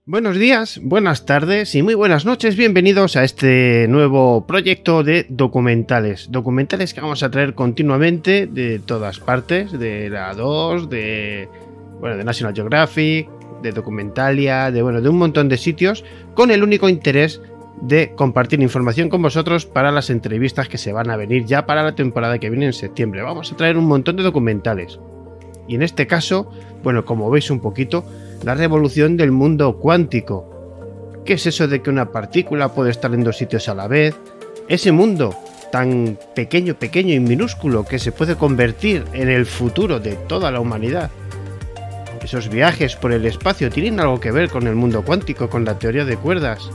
Buenos días, buenas tardes y muy buenas noches, bienvenidos a este nuevo proyecto de documentales. Documentales que vamos a traer continuamente de todas partes, de la 2, de National Geographic, de Documentalia, de un montón de sitios, con el único interés de compartir información con vosotros para las entrevistas que se van a venir ya para la temporada que viene en septiembre. Vamos a traer un montón de documentales. Y en este caso, como veis un poquito, la revolución del mundo cuántico. ¿Qué es eso de que una partícula puede estar en dos sitios a la vez? Ese mundo tan pequeño y minúsculo que se puede convertir en el futuro de toda la humanidad. Esos viajes por el espacio tienen algo que ver con el mundo cuántico, con la teoría de cuerdas.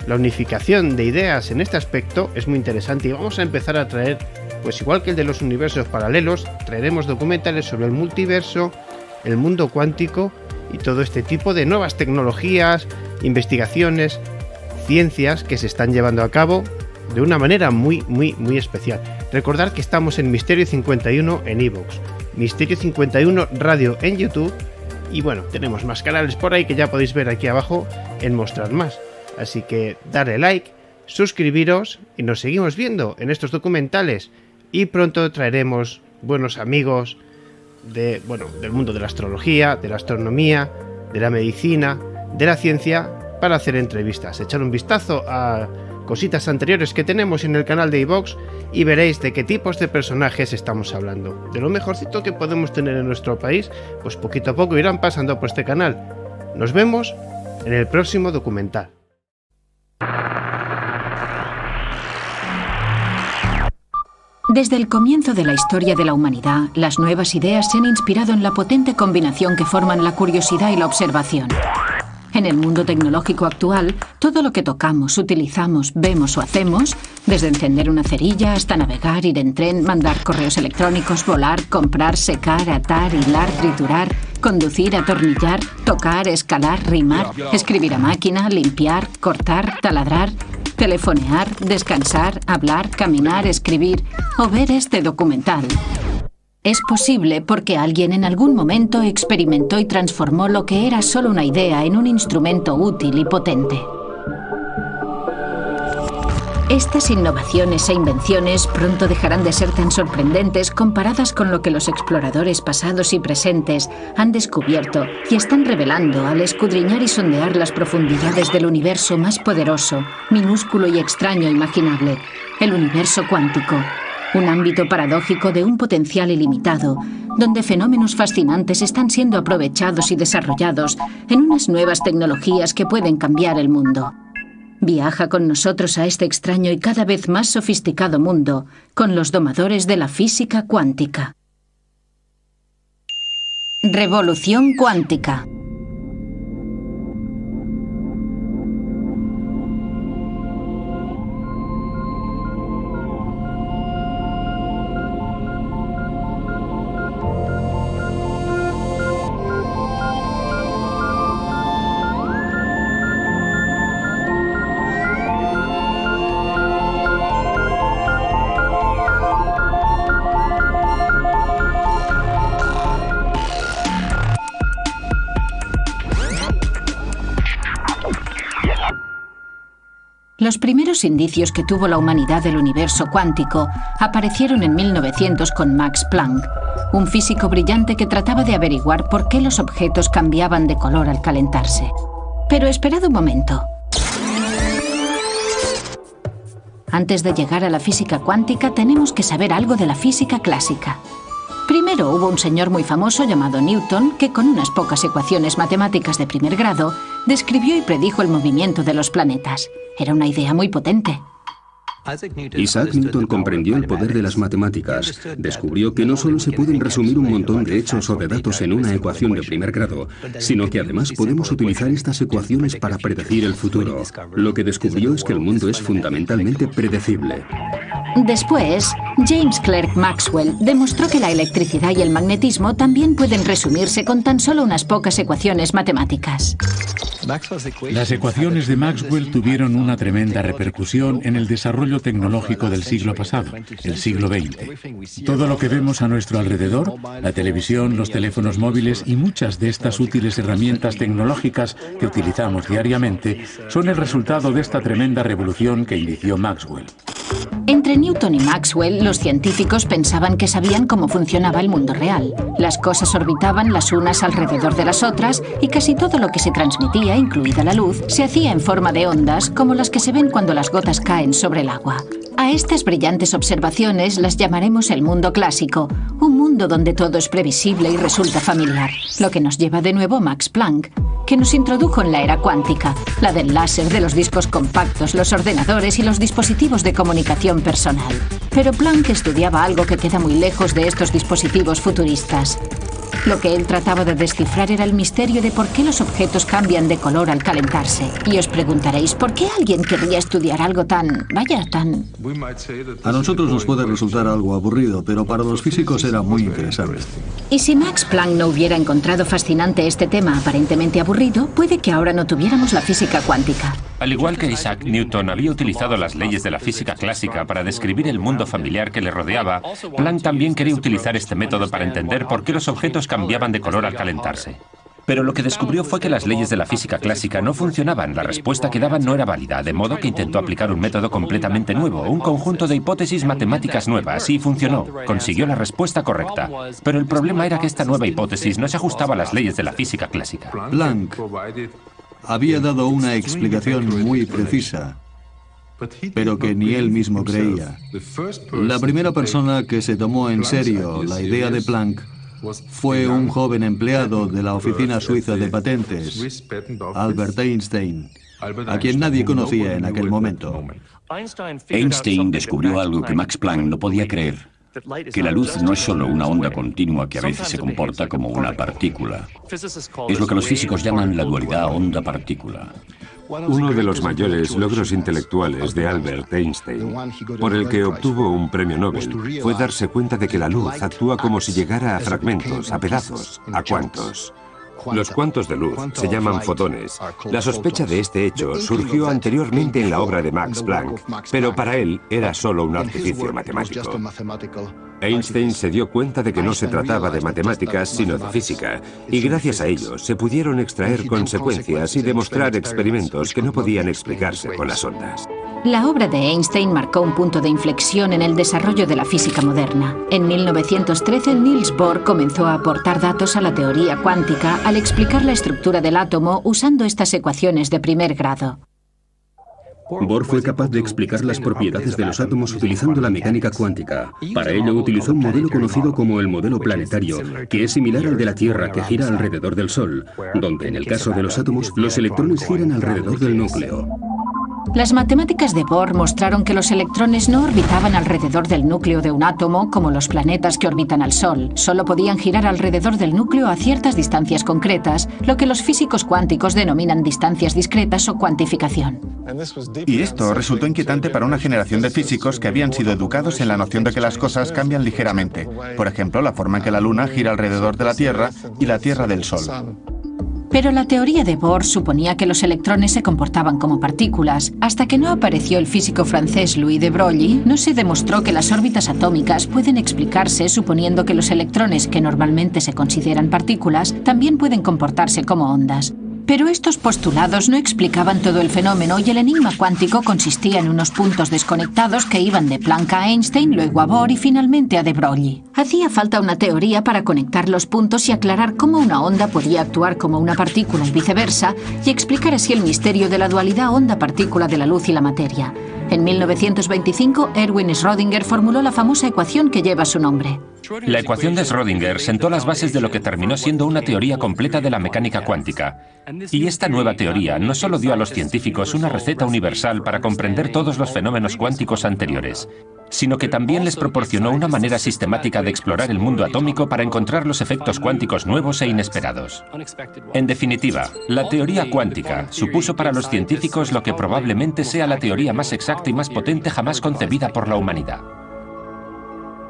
La unificación de ideas en este aspecto es muy interesante y vamos a empezar a traer, pues igual que el de los universos paralelos, traeremos documentales sobre el multiverso, el mundo cuántico y todo este tipo de nuevas tecnologías, investigaciones, ciencias que se están llevando a cabo de una manera muy especial. Recordad que estamos en Misterio 51 en iVoox, Misterio 51 Radio en YouTube y tenemos más canales por ahí que ya podéis ver aquí abajo en Mostrar Más. Así que darle like, suscribiros y nos seguimos viendo en estos documentales y pronto traeremos buenos amigos del mundo de la astrología, de la astronomía, de la medicina, de la ciencia para hacer entrevistas. Echar un vistazo a cositas anteriores que tenemos en el canal de iVoox y veréis de qué tipos de personajes estamos hablando. De lo mejorcito que podemos tener en nuestro país, pues poquito a poco irán pasando por este canal. Nos vemos en el próximo documental. Desde el comienzo de la historia de la humanidad, las nuevas ideas se han inspirado en la potente combinación que forman la curiosidad y la observación. En el mundo tecnológico actual, todo lo que tocamos, utilizamos, vemos o hacemos, desde encender una cerilla hasta navegar, ir en tren, mandar correos electrónicos, volar, comprar, secar, atar, hilar, triturar, conducir, atornillar, tocar, escalar, rimar, escribir a máquina, limpiar, cortar, taladrar, telefonear, descansar, hablar, caminar, escribir o ver este documental. Es posible porque alguien en algún momento experimentó y transformó lo que era solo una idea en un instrumento útil y potente. Estas innovaciones e invenciones pronto dejarán de ser tan sorprendentes comparadas con lo que los exploradores pasados y presentes han descubierto y están revelando al escudriñar y sondear las profundidades del universo más poderoso, minúsculo y extraño imaginable, el universo cuántico, un ámbito paradójico de un potencial ilimitado, donde fenómenos fascinantes están siendo aprovechados y desarrollados en unas nuevas tecnologías que pueden cambiar el mundo. Viaja con nosotros a este extraño y cada vez más sofisticado mundo con los domadores de la física cuántica. Revolución cuántica. Los primeros indicios que tuvo la humanidad del universo cuántico aparecieron en 1900 con Max Planck, un físico brillante que trataba de averiguar por qué los objetos cambiaban de color al calentarse. Pero esperad un momento. Antes de llegar a la física cuántica tenemos que saber algo de la física clásica. Primero hubo un señor muy famoso llamado Newton que con unas pocas ecuaciones matemáticas de primer grado describió y predijo el movimiento de los planetas. Era una idea muy potente. Isaac Newton comprendió el poder de las matemáticas. Descubrió que no solo se pueden resumir un montón de hechos o de datos en una ecuación de primer grado, sino que además podemos utilizar estas ecuaciones para predecir el futuro. Lo que descubrió es que el mundo es fundamentalmente predecible. Después, James Clerk Maxwell demostró que la electricidad y el magnetismo también pueden resumirse con tan solo unas pocas ecuaciones matemáticas. Las ecuaciones de Maxwell tuvieron una tremenda repercusión en el desarrollo tecnológico del siglo pasado, el siglo XX. Todo lo que vemos a nuestro alrededor, la televisión, los teléfonos móviles y muchas de estas útiles herramientas tecnológicas que utilizamos diariamente, son el resultado de esta tremenda revolución que inició Maxwell. Entre Newton y Maxwell, los científicos pensaban que sabían cómo funcionaba el mundo real. Las cosas orbitaban las unas alrededor de las otras y casi todo lo que se transmitía, incluida la luz, se hacía en forma de ondas, como las que se ven cuando las gotas caen sobre el agua. A estas brillantes observaciones las llamaremos el mundo clásico, un mundo donde todo es previsible y resulta familiar, lo que nos lleva de nuevo a Max Planck, que nos introdujo en la era cuántica, la del láser, de los discos compactos, los ordenadores y los dispositivos de comunicación personal. Pero Planck estudiaba algo que queda muy lejos de estos dispositivos futuristas. Lo que él trataba de descifrar era el misterio de por qué los objetos cambian de color al calentarse. Y os preguntaréis, ¿por qué alguien querría estudiar algo tan... A nosotros nos puede resultar algo aburrido, pero para los físicos era muy interesante. Y si Max Planck no hubiera encontrado fascinante este tema aparentemente aburrido, puede que ahora no tuviéramos la física cuántica. Al igual que Isaac Newton había utilizado las leyes de la física clásica para describir el mundo familiar que le rodeaba, Planck también quería utilizar este método para entender por qué los objetos cambiaban de color al calentarse. Pero lo que descubrió fue que las leyes de la física clásica no funcionaban, la respuesta que daban no era válida, de modo que intentó aplicar un método completamente nuevo, un conjunto de hipótesis matemáticas nuevas, y funcionó, consiguió la respuesta correcta. Pero el problema era que esta nueva hipótesis no se ajustaba a las leyes de la física clásica. Planck había dado una explicación muy precisa, pero que ni él mismo creía. La primera persona que se tomó en serio la idea de Planck fue un joven empleado de la oficina suiza de patentes, Albert Einstein, a quien nadie conocía en aquel momento. Einstein descubrió algo que Max Planck no podía creer, que la luz no es solo una onda continua que a veces se comporta como una partícula. Es lo que los físicos llaman la dualidad onda-partícula. Uno de los mayores logros intelectuales de Albert Einstein, por el que obtuvo un premio Nobel, fue darse cuenta de que la luz actúa como si llegara a fragmentos, a pedazos, a cuantos. Los cuantos de luz se llaman fotones. La sospecha de este hecho surgió anteriormente en la obra de Max Planck, pero para él era solo un artificio matemático. Einstein se dio cuenta de que no se trataba de matemáticas, sino de física, y gracias a ello se pudieron extraer consecuencias y demostrar experimentos que no podían explicarse con las ondas. La obra de Einstein marcó un punto de inflexión en el desarrollo de la física moderna. En 1913, Niels Bohr comenzó a aportar datos a la teoría cuántica al explicar la estructura del átomo usando estas ecuaciones de primer grado. Bohr fue capaz de explicar las propiedades de los átomos utilizando la mecánica cuántica. Para ello utilizó un modelo conocido como el modelo planetario, que es similar al de la Tierra, que gira alrededor del Sol, donde en el caso de los átomos, los electrones giran alrededor del núcleo. Las matemáticas de Bohr mostraron que los electrones no orbitaban alrededor del núcleo de un átomo como los planetas que orbitan al Sol. Solo podían girar alrededor del núcleo a ciertas distancias concretas, lo que los físicos cuánticos denominan distancias discretas o cuantificación. Y esto resultó inquietante para una generación de físicos que habían sido educados en la noción de que las cosas cambian ligeramente. Por ejemplo, la forma en que la Luna gira alrededor de la Tierra y la Tierra del Sol. Pero la teoría de Bohr suponía que los electrones se comportaban como partículas. Hasta que no apareció el físico francés Louis de Broglie, no se demostró que las órbitas atómicas pueden explicarse suponiendo que los electrones, que normalmente se consideran partículas, también pueden comportarse como ondas. Pero estos postulados no explicaban todo el fenómeno y el enigma cuántico consistía en unos puntos desconectados que iban de Planck a Einstein, luego a Bohr y finalmente a de Broglie. Hacía falta una teoría para conectar los puntos y aclarar cómo una onda podía actuar como una partícula y viceversa, y explicar así el misterio de la dualidad onda-partícula de la luz y la materia. En 1925, Erwin Schrödinger formuló la famosa ecuación que lleva su nombre. La ecuación de Schrödinger sentó las bases de lo que terminó siendo una teoría completa de la mecánica cuántica. Y esta nueva teoría no solo dio a los científicos una receta universal para comprender todos los fenómenos cuánticos anteriores, sino que también les proporcionó una manera sistemática de explorar el mundo atómico para encontrar los efectos cuánticos nuevos e inesperados. En definitiva, la teoría cuántica supuso para los científicos lo que probablemente sea la teoría más exacta y más potente jamás concebida por la humanidad.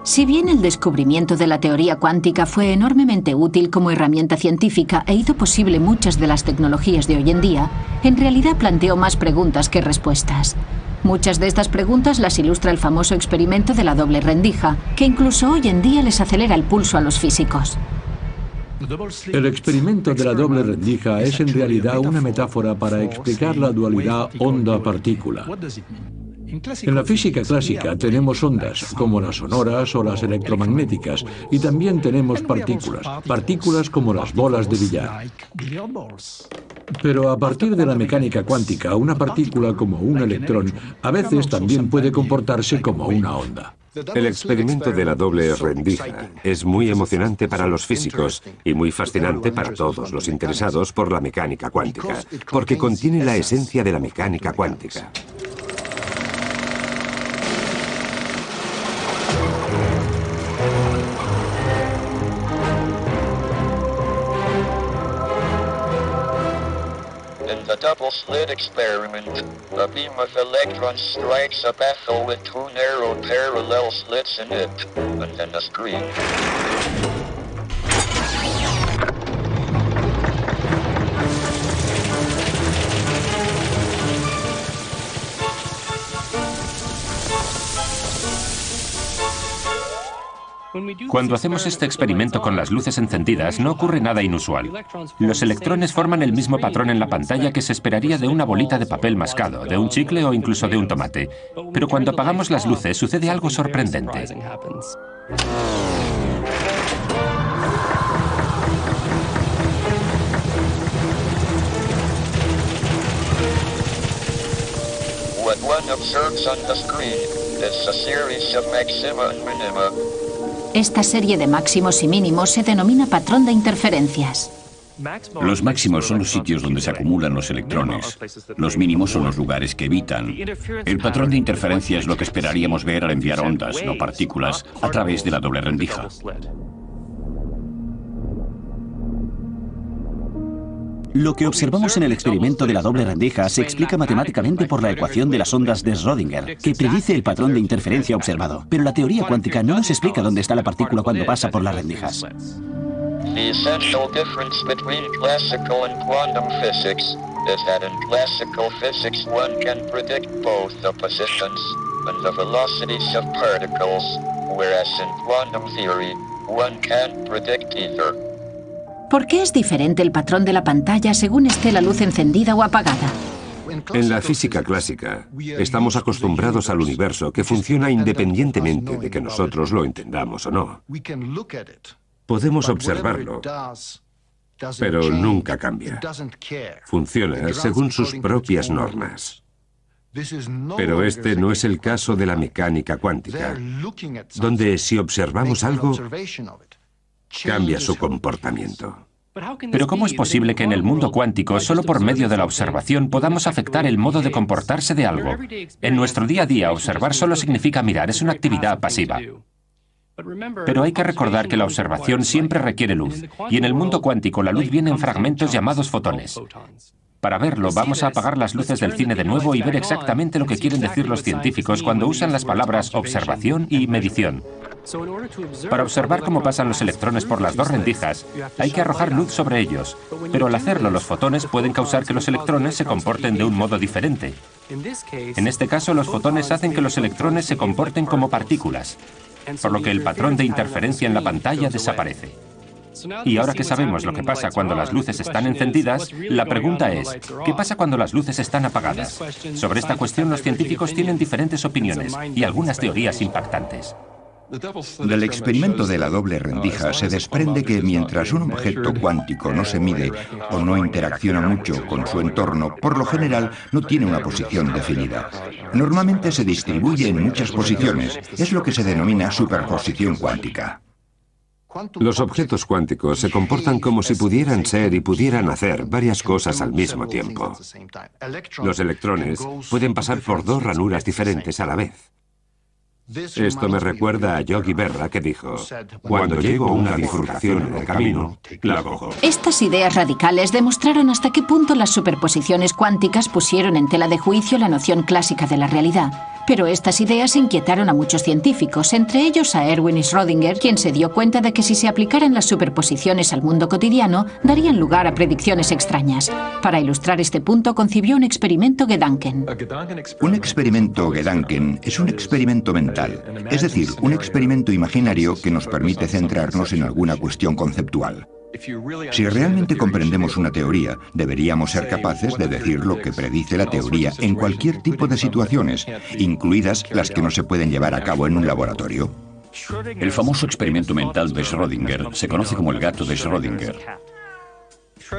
Si bien el descubrimiento de la teoría cuántica fue enormemente útil como herramienta científica e hizo posible muchas de las tecnologías de hoy en día, en realidad planteó más preguntas que respuestas. Muchas de estas preguntas las ilustra el famoso experimento de la doble rendija, que incluso hoy en día les acelera el pulso a los físicos. El experimento de la doble rendija es en realidad una metáfora para explicar la dualidad onda-partícula. En la física clásica tenemos ondas, como las sonoras o las electromagnéticas, y también tenemos partículas como las bolas de billar. Pero a partir de la mecánica cuántica, una partícula como un electrón a veces también puede comportarse como una onda. El experimento de la doble rendija es muy emocionante para los físicos y muy fascinante para todos los interesados por la mecánica cuántica, porque contiene la esencia de la mecánica cuántica. Double-slit experiment. A beam of electrons strikes a baffle with two narrow parallel slits in it, and then a screen. Cuando hacemos este experimento con las luces encendidas, no ocurre nada inusual. Los electrones forman el mismo patrón en la pantalla que se esperaría de una bolita de papel mascado, de un chicle o incluso de un tomate. Pero cuando apagamos las luces, sucede algo sorprendente. What one observes on the screen is a series of maxima and minima. Esta serie de máximos y mínimos se denomina patrón de interferencias. Los máximos son los sitios donde se acumulan los electrones. Los mínimos son los lugares que evitan. El patrón de interferencia es lo que esperaríamos ver al enviar ondas, no partículas, a través de la doble rendija. Lo que observamos en el experimento de la doble rendija se explica matemáticamente por la ecuación de las ondas de Schrödinger, que predice el patrón de interferencia observado. Pero la teoría cuántica no nos explica dónde está la partícula cuando pasa por las rendijas. The essential difference between classical and quantum physics is that in classical physics one can predict both the positions and the velocities of particles, whereas in quantum theory one can't predict either. ¿Por qué es diferente el patrón de la pantalla según esté la luz encendida o apagada? En la física clásica, estamos acostumbrados al universo que funciona independientemente de que nosotros lo entendamos o no. Podemos observarlo, pero nunca cambia. Funciona según sus propias normas. Pero este no es el caso de la mecánica cuántica, donde si observamos algo, cambia su comportamiento. Pero ¿cómo es posible que en el mundo cuántico, solo por medio de la observación, podamos afectar el modo de comportarse de algo? En nuestro día a día, observar solo significa mirar, es una actividad pasiva. Pero hay que recordar que la observación siempre requiere luz, y en el mundo cuántico la luz viene en fragmentos llamados fotones. Para verlo, vamos a apagar las luces del cine de nuevo y ver exactamente lo que quieren decir los científicos cuando usan las palabras observación y medición. Para observar cómo pasan los electrones por las dos rendijas, hay que arrojar luz sobre ellos, pero al hacerlo los fotones pueden causar que los electrones se comporten de un modo diferente. En este caso, los fotones hacen que los electrones se comporten como partículas, por lo que el patrón de interferencia en la pantalla desaparece. Y ahora que sabemos lo que pasa cuando las luces están encendidas, la pregunta es, ¿qué pasa cuando las luces están apagadas? Sobre esta cuestión los científicos tienen diferentes opiniones y algunas teorías impactantes. Del experimento de la doble rendija se desprende que mientras un objeto cuántico no se mide o no interacciona mucho con su entorno, por lo general no tiene una posición definida. Normalmente se distribuye en muchas posiciones. Es lo que se denomina superposición cuántica. Los objetos cuánticos se comportan como si pudieran ser y pudieran hacer varias cosas al mismo tiempo. Los electrones pueden pasar por dos ranuras diferentes a la vez. Esto me recuerda a Yogi Berra, que dijo: cuando llego a una bifurcación en el camino, la cojo. Estas ideas radicales demostraron hasta qué punto las superposiciones cuánticas pusieron en tela de juicio la noción clásica de la realidad. Pero estas ideas inquietaron a muchos científicos, entre ellos a Erwin Schrödinger, quien se dio cuenta de que si se aplicaran las superposiciones al mundo cotidiano, darían lugar a predicciones extrañas. Para ilustrar este punto, concibió un experimento Gedanken. Un experimento Gedanken es un experimento mental, es decir, un experimento imaginario que nos permite centrarnos en alguna cuestión conceptual. Si realmente comprendemos una teoría, deberíamos ser capaces de decir lo que predice la teoría en cualquier tipo de situaciones, incluidas las que no se pueden llevar a cabo en un laboratorio. El famoso experimento mental de Schrödinger se conoce como el gato de Schrödinger.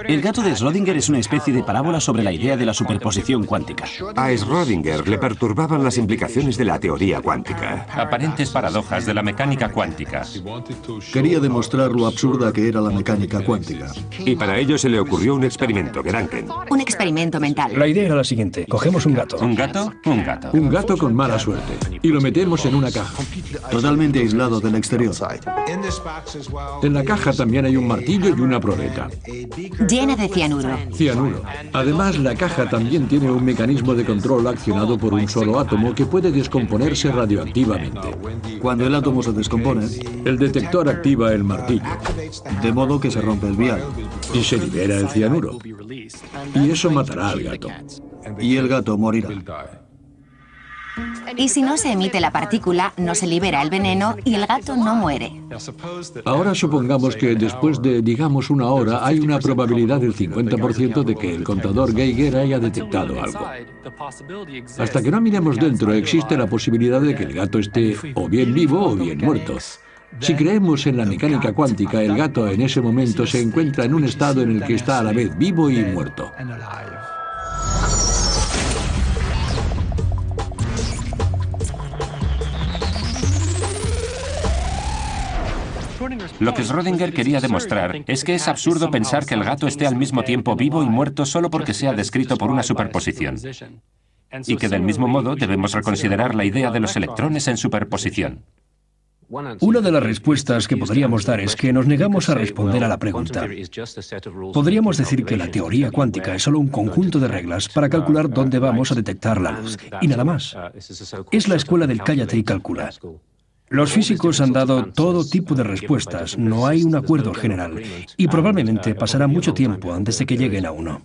El gato de Schrödinger es una especie de parábola sobre la idea de la superposición cuántica. A Schrödinger le perturbaban las implicaciones de la teoría cuántica. Aparentes paradojas de la mecánica cuántica. Quería demostrar lo absurda que era la mecánica cuántica. Y para ello se le ocurrió un experimento Gedanken. Un experimento mental. La idea era la siguiente. Cogemos un gato. ¿Un gato? Un gato. Un gato con mala suerte. Y lo metemos en una caja. Totalmente aislado del exterior. En la caja también hay un martillo y una proleta. Llena de cianuro. Cianuro. Además, la caja también tiene un mecanismo de control accionado por un solo átomo que puede descomponerse radioactivamente. Cuando el átomo se descompone, el detector activa el martillo. De modo que se rompe el vial. Y se libera el cianuro. Y eso matará al gato. Y el gato morirá. Y si no se emite la partícula, no se libera el veneno y el gato no muere. Ahora supongamos que después de, digamos, una hora, hay una probabilidad del 50% de que el contador Geiger haya detectado algo. Hasta que no miremos dentro, existe la posibilidad de que el gato esté o bien vivo o bien muerto. Si creemos en la mecánica cuántica, el gato en ese momento se encuentra en un estado en el que está a la vez vivo y muerto. Lo que Schrödinger quería demostrar es que es absurdo pensar que el gato esté al mismo tiempo vivo y muerto solo porque sea descrito por una superposición. Y que del mismo modo debemos reconsiderar la idea de los electrones en superposición. Una de las respuestas que podríamos dar es que nos negamos a responder a la pregunta. Podríamos decir que la teoría cuántica es solo un conjunto de reglas para calcular dónde vamos a detectar la luz, y nada más. Es la escuela del cállate y calcula. Los físicos han dado todo tipo de respuestas, no hay un acuerdo general, y probablemente pasará mucho tiempo antes de que lleguen a uno.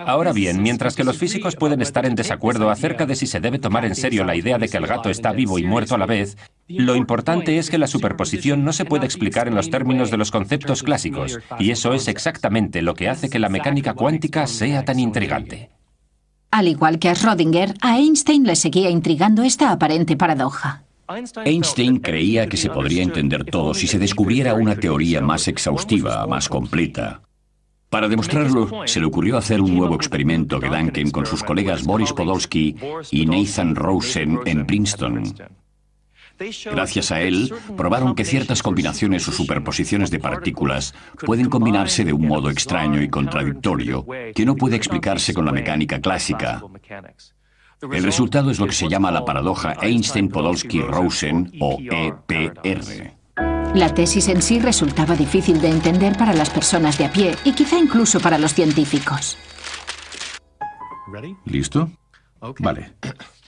Ahora bien, mientras que los físicos pueden estar en desacuerdo acerca de si se debe tomar en serio la idea de que el gato está vivo y muerto a la vez, lo importante es que la superposición no se puede explicar en los términos de los conceptos clásicos, y eso es exactamente lo que hace que la mecánica cuántica sea tan intrigante. Al igual que a Schrödinger, a Einstein le seguía intrigando esta aparente paradoja. Einstein creía que se podría entender todo si se descubriera una teoría más exhaustiva, más completa. Para demostrarlo, se le ocurrió hacer un nuevo experimento Gedanken con sus colegas Boris Podolsky y Nathan Rosen en Princeton. Gracias a él, probaron que ciertas combinaciones o superposiciones de partículas pueden combinarse de un modo extraño y contradictorio que no puede explicarse con la mecánica clásica. El resultado es lo que se llama la paradoja Einstein-Podolsky-Rosen, o EPR. La tesis en sí resultaba difícil de entender para las personas de a pie y quizá incluso para los científicos. ¿Listo? Vale.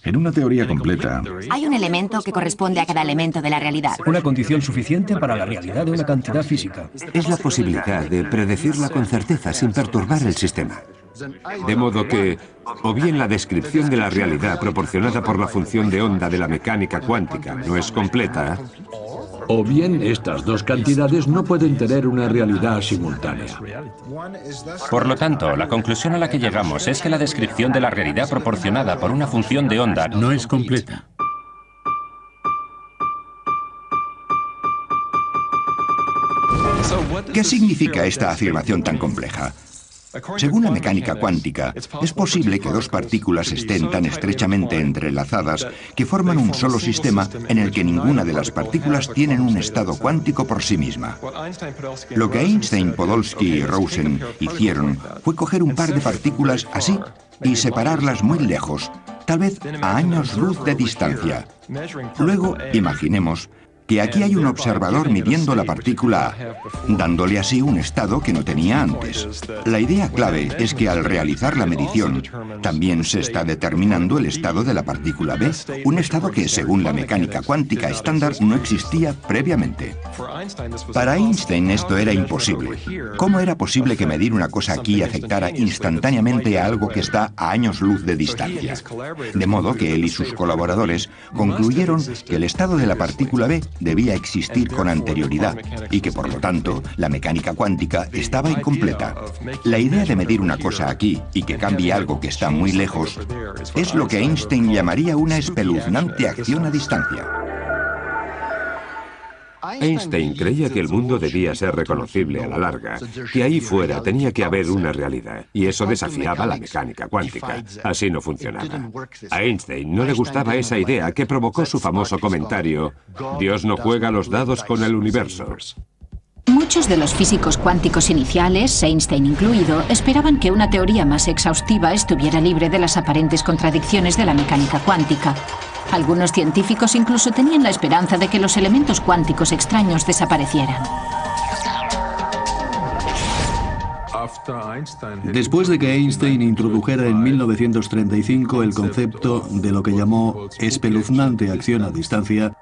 En una teoría completa, hay un elemento que corresponde a cada elemento de la realidad. Una condición suficiente para la realidad de una cantidad física. Es la posibilidad de predecirla con certeza sin perturbar el sistema. De modo que, o bien la descripción de la realidad proporcionada por la función de onda de la mecánica cuántica no es completa, o bien estas dos cantidades no pueden tener una realidad simultánea. Por lo tanto, la conclusión a la que llegamos es que la descripción de la realidad proporcionada por una función de onda no es completa. ¿Qué significa esta afirmación tan compleja? Según la mecánica cuántica, es posible que dos partículas estén tan estrechamente entrelazadas que forman un solo sistema en el que ninguna de las partículas tienen un estado cuántico por sí misma. Lo que Einstein, Podolsky y Rosen hicieron fue coger un par de partículas así y separarlas muy lejos, tal vez a años luz de distancia. Luego, imaginemos que aquí hay un observador midiendo la partícula A, dándole así un estado que no tenía antes. La idea clave es que al realizar la medición, también se está determinando el estado de la partícula B, un estado que, según la mecánica cuántica estándar, no existía previamente. Para Einstein esto era imposible. ¿Cómo era posible que medir una cosa aquí afectara instantáneamente a algo que está a años luz de distancia? De modo que él y sus colaboradores concluyeron que el estado de la partícula B debía existir con anterioridad y que, por lo tanto, la mecánica cuántica estaba incompleta. La idea de medir una cosa aquí y que cambie algo que está muy lejos es lo que Einstein llamaría una espeluznante acción a distancia. Einstein creía que el mundo debía ser reconocible a la larga, que ahí fuera tenía que haber una realidad, y eso desafiaba la mecánica cuántica. Así no funcionaba. A Einstein no le gustaba esa idea que provocó su famoso comentario: Dios no juega los dados con el universo. Muchos de los físicos cuánticos iniciales, Einstein incluido, esperaban que una teoría más exhaustiva estuviera libre de las aparentes contradicciones de la mecánica cuántica. Algunos científicos incluso tenían la esperanza de que los elementos cuánticos extraños desaparecieran. Después de que Einstein introdujera en 1935 el concepto de lo que llamó espeluznante acción a distancia,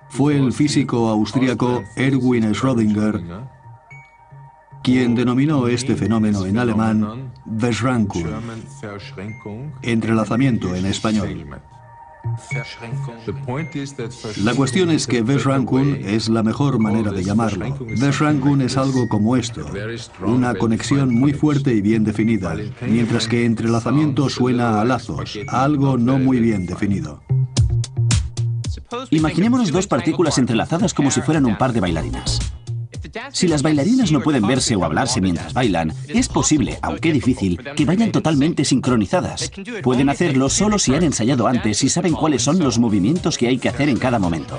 fue el físico austríaco Erwin Schrödinger quien denominó este fenómeno en alemán Verschränkung, entrelazamiento en español. La cuestión es que Verschränkung es la mejor manera de llamarlo. Verschränkung es algo como esto, una conexión muy fuerte y bien definida, mientras que entrelazamiento suena a lazos, a algo no muy bien definido. Imaginémonos dos partículas entrelazadas como si fueran un par de bailarinas. Si las bailarinas no pueden verse o hablarse mientras bailan, es posible, aunque difícil, que vayan totalmente sincronizadas. Pueden hacerlo solo si han ensayado antes y saben cuáles son los movimientos que hay que hacer en cada momento.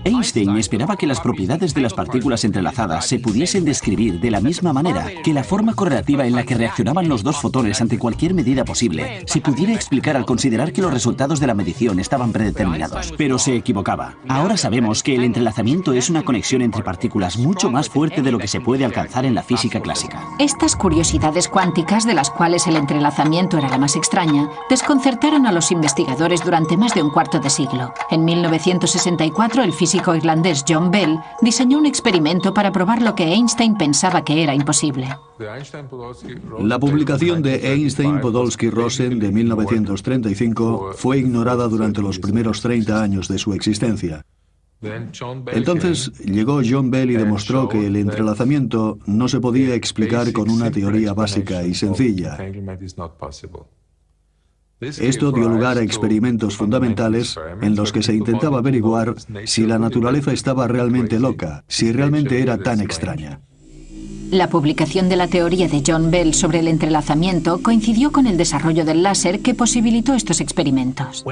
Einstein esperaba que las propiedades de las partículas entrelazadas se pudiesen describir de la misma manera, que la forma correlativa en la que reaccionaban los dos fotones ante cualquier medida posible se pudiera explicar al considerar que los resultados de la medición estaban predeterminados. Pero se equivocaba. Ahora sabemos que el entrelazamiento es una conexión entre partículas mucho más fuerte de lo que se puede alcanzar en la física clásica. Estas curiosidades cuánticas, de las cuales el entrelazamiento era la más extraña, desconcertaron a los investigadores durante más de un cuarto de siglo. En 1964, el físico irlandés John Bell diseñó un experimento para probar lo que Einstein pensaba que era imposible. La publicación de Einstein-Podolsky-Rosen de 1935 fue ignorada durante los primeros 30 años de su existencia. Entonces llegó John Bell y demostró que el entrelazamiento no se podía explicar con una teoría básica y sencilla. Esto dio lugar a experimentos fundamentales en los que se intentaba averiguar si la naturaleza estaba realmente loca, si realmente era tan extraña. La publicación de la teoría de John Bell sobre el entrelazamiento coincidió con el desarrollo del láser que posibilitó estos experimentos.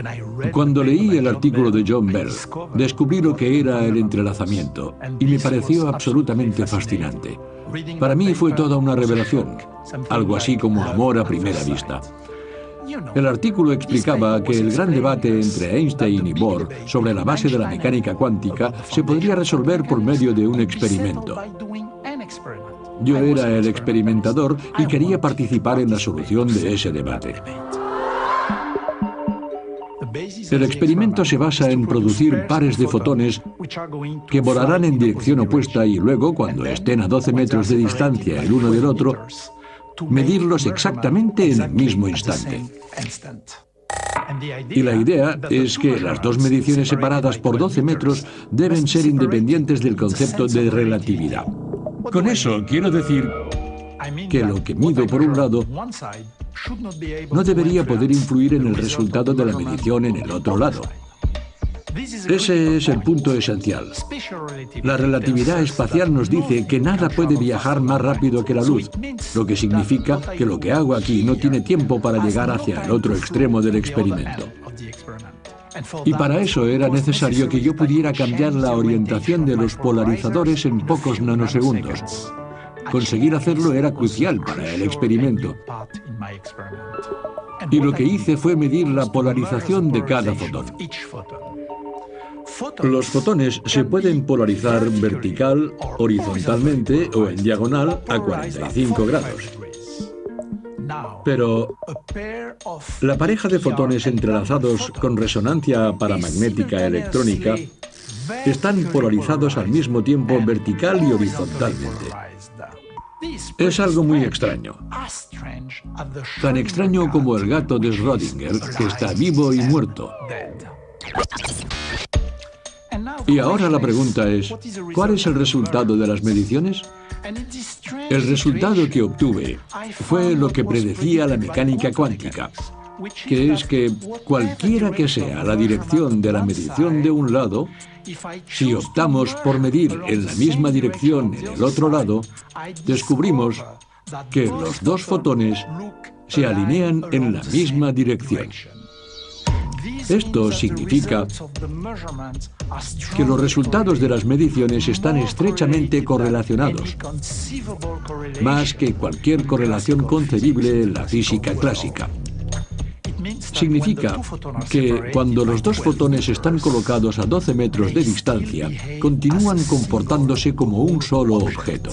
Cuando leí el artículo de John Bell, descubrí lo que era el entrelazamiento y me pareció absolutamente fascinante. Para mí fue toda una revelación, algo así como amor a primera vista. El artículo explicaba que el gran debate entre Einstein y Bohr sobre la base de la mecánica cuántica se podría resolver por medio de un experimento. Yo era el experimentador y quería participar en la solución de ese debate. El experimento se basa en producir pares de fotones que volarán en dirección opuesta y luego, cuando estén a 12 metros de distancia el uno del otro, medirlos exactamente en el mismo instante. Y la idea es que las dos mediciones separadas por 12 metros deben ser independientes del concepto de relatividad. Con eso quiero decir que lo que mido por un lado no debería poder influir en el resultado de la medición en el otro lado. Ese es el punto esencial. La relatividad espacial nos dice que nada puede viajar más rápido que la luz, lo que significa que lo que hago aquí no tiene tiempo para llegar hacia el otro extremo del experimento. Y para eso era necesario que yo pudiera cambiar la orientación de los polarizadores en pocos nanosegundos. Conseguir hacerlo era crucial para el experimento. Y lo que hice fue medir la polarización de cada fotón. Los fotones se pueden polarizar vertical, horizontalmente o en diagonal a 45 grados. Pero la pareja de fotones entrelazados con resonancia paramagnética electrónica están polarizados al mismo tiempo vertical y horizontalmente. Es algo muy extraño. Tan extraño como el gato de Schrödinger, que está vivo y muerto. Y ahora la pregunta es, ¿cuál es el resultado de las mediciones? El resultado que obtuve fue lo que predecía la mecánica cuántica, que es que cualquiera que sea la dirección de la medición de un lado, si optamos por medir en la misma dirección en el otro lado, descubrimos que los dos fotones se alinean en la misma dirección. Esto significa que los resultados de las mediciones están estrechamente correlacionados, más que cualquier correlación concebible en la física clásica. Significa que cuando los dos fotones están colocados a 12 metros de distancia, continúan comportándose como un solo objeto.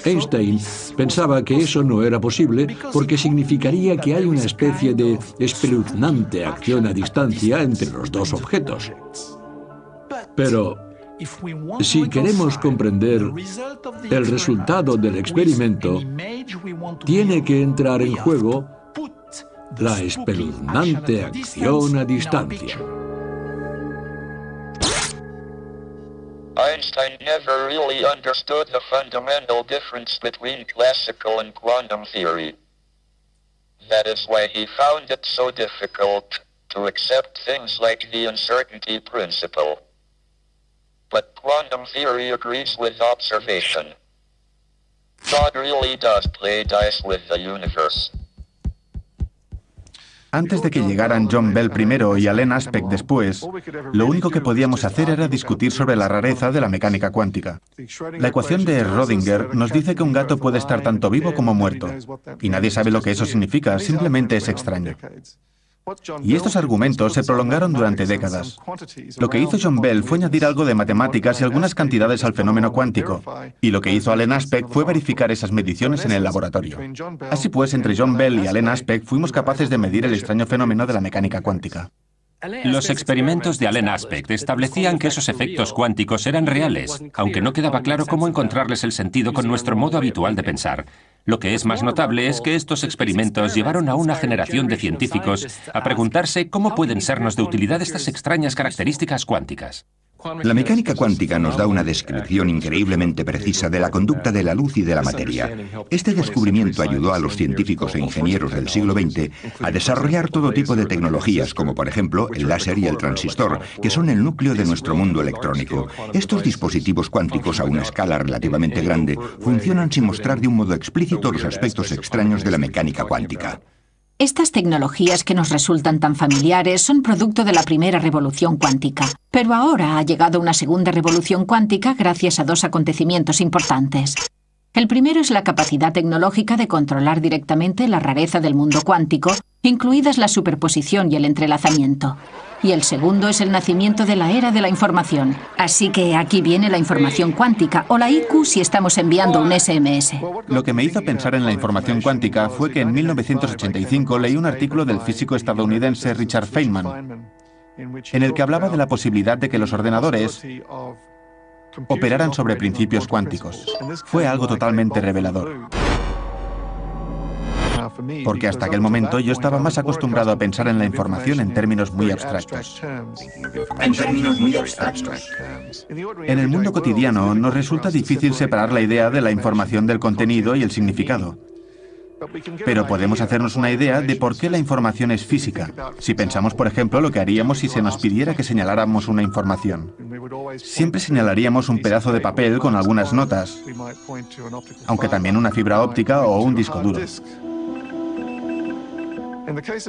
Einstein pensaba que eso no era posible porque significaría que hay una especie de espeluznante acción a distancia entre los dos objetos. Pero si queremos comprender el resultado del experimento, tiene que entrar en juego la espeluznante acción a distancia. Einstein never really understood the fundamental difference between classical and quantum theory. That is why he found it so difficult to accept things like the uncertainty principle. But quantum theory agrees with observation. God really does play dice with the universe. Antes de que llegaran John Bell primero y Alain Aspect después, lo único que podíamos hacer era discutir sobre la rareza de la mecánica cuántica. La ecuación de Schrödinger nos dice que un gato puede estar tanto vivo como muerto, y nadie sabe lo que eso significa, simplemente es extraño. Y estos argumentos se prolongaron durante décadas. Lo que hizo John Bell fue añadir algo de matemáticas y algunas cantidades al fenómeno cuántico, y lo que hizo Alain Aspect fue verificar esas mediciones en el laboratorio. Así pues, entre John Bell y Alain Aspect fuimos capaces de medir el extraño fenómeno de la mecánica cuántica. Los experimentos de Alain Aspect establecían que esos efectos cuánticos eran reales, aunque no quedaba claro cómo encontrarles el sentido con nuestro modo habitual de pensar. Lo que es más notable es que estos experimentos llevaron a una generación de científicos a preguntarse cómo pueden sernos de utilidad estas extrañas características cuánticas. La mecánica cuántica nos da una descripción increíblemente precisa de la conducta de la luz y de la materia. Este descubrimiento ayudó a los científicos e ingenieros del siglo XX a desarrollar todo tipo de tecnologías, como por ejemplo el láser y el transistor, que son el núcleo de nuestro mundo electrónico. Estos dispositivos cuánticos a una escala relativamente grande funcionan sin mostrar de un modo explícito los aspectos extraños de la mecánica cuántica. Estas tecnologías que nos resultan tan familiares son producto de la primera revolución cuántica. Pero ahora ha llegado una segunda revolución cuántica gracias a dos acontecimientos importantes. El primero es la capacidad tecnológica de controlar directamente la rareza del mundo cuántico, incluidas la superposición y el entrelazamiento. Y el segundo es el nacimiento de la era de la información. Así que aquí viene la información cuántica, o la IQ si estamos enviando un SMS. Lo que me hizo pensar en la información cuántica fue que en 1985 leí un artículo del físico estadounidense Richard Feynman, en el que hablaba de la posibilidad de que los ordenadores operaran sobre principios cuánticos. Fue algo totalmente revelador. Porque hasta aquel momento yo estaba más acostumbrado a pensar en la información en términos muy abstractos. En el mundo cotidiano nos resulta difícil separar la idea de la información del contenido y el significado. Pero podemos hacernos una idea de por qué la información es física, si pensamos, por ejemplo, lo que haríamos si se nos pidiera que señaláramos una información. Siempre señalaríamos un pedazo de papel con algunas notas, aunque también una fibra óptica o un disco duro.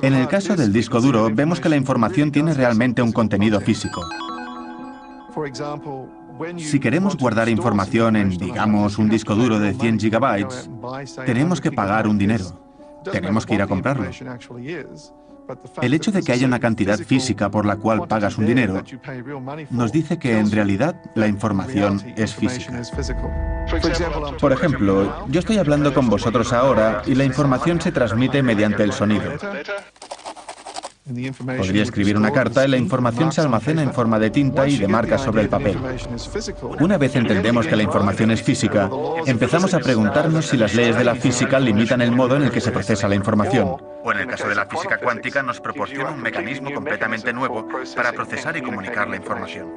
En el caso del disco duro, vemos que la información tiene realmente un contenido físico. Si queremos guardar información en, digamos, un disco duro de 100 gigabytes, tenemos que pagar un dinero. Tenemos que ir a comprarlo. El hecho de que haya una cantidad física por la cual pagas un dinero nos dice que en realidad la información es física. Por ejemplo, yo estoy hablando con vosotros ahora y la información se transmite mediante el sonido. Podría escribir una carta y la información se almacena en forma de tinta y de marcas sobre el papel. Una vez entendemos que la información es física, empezamos a preguntarnos si las leyes de la física limitan el modo en el que se procesa la información. O en el caso de la física cuántica nos proporciona un mecanismo completamente nuevo para procesar y comunicar la información.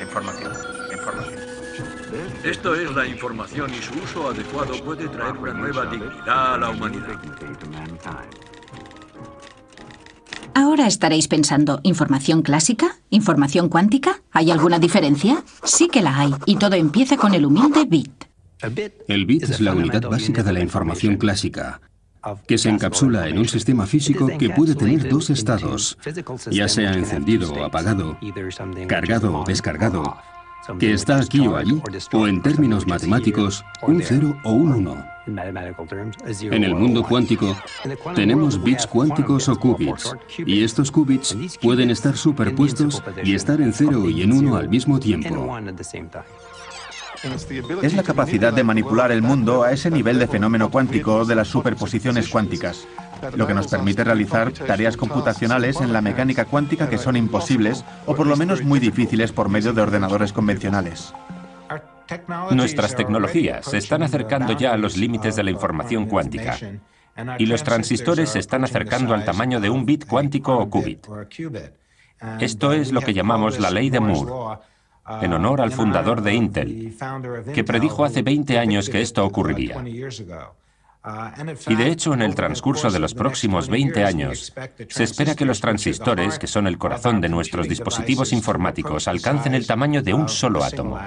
Información. Esto es la información y su uso adecuado puede traer una nueva dignidad a la humanidad. Ahora estaréis pensando, ¿información clásica? ¿Información cuántica? ¿Hay alguna diferencia? Sí que la hay, y todo empieza con el humilde bit. El bit es la unidad básica de la información clásica, que se encapsula en un sistema físico que puede tener dos estados, ya sea encendido o apagado, cargado o descargado, que está aquí o allí, o en términos matemáticos, un 0 o un 1. En el mundo cuántico, tenemos bits cuánticos o qubits, y estos qubits pueden estar superpuestos y estar en 0 y en 1 al mismo tiempo. Es la capacidad de manipular el mundo a ese nivel de fenómeno cuántico de las superposiciones cuánticas, lo que nos permite realizar tareas computacionales en la mecánica cuántica que son imposibles o por lo menos muy difíciles por medio de ordenadores convencionales. Nuestras tecnologías se están acercando ya a los límites de la información cuántica, y los transistores se están acercando al tamaño de un bit cuántico o qubit. Esto es lo que llamamos la ley de Moore, en honor al fundador de Intel, que predijo hace 20 años que esto ocurriría. Y de hecho, en el transcurso de los próximos 20 años, se espera que los transistores, que son el corazón de nuestros dispositivos informáticos, alcancen el tamaño de un solo átomo.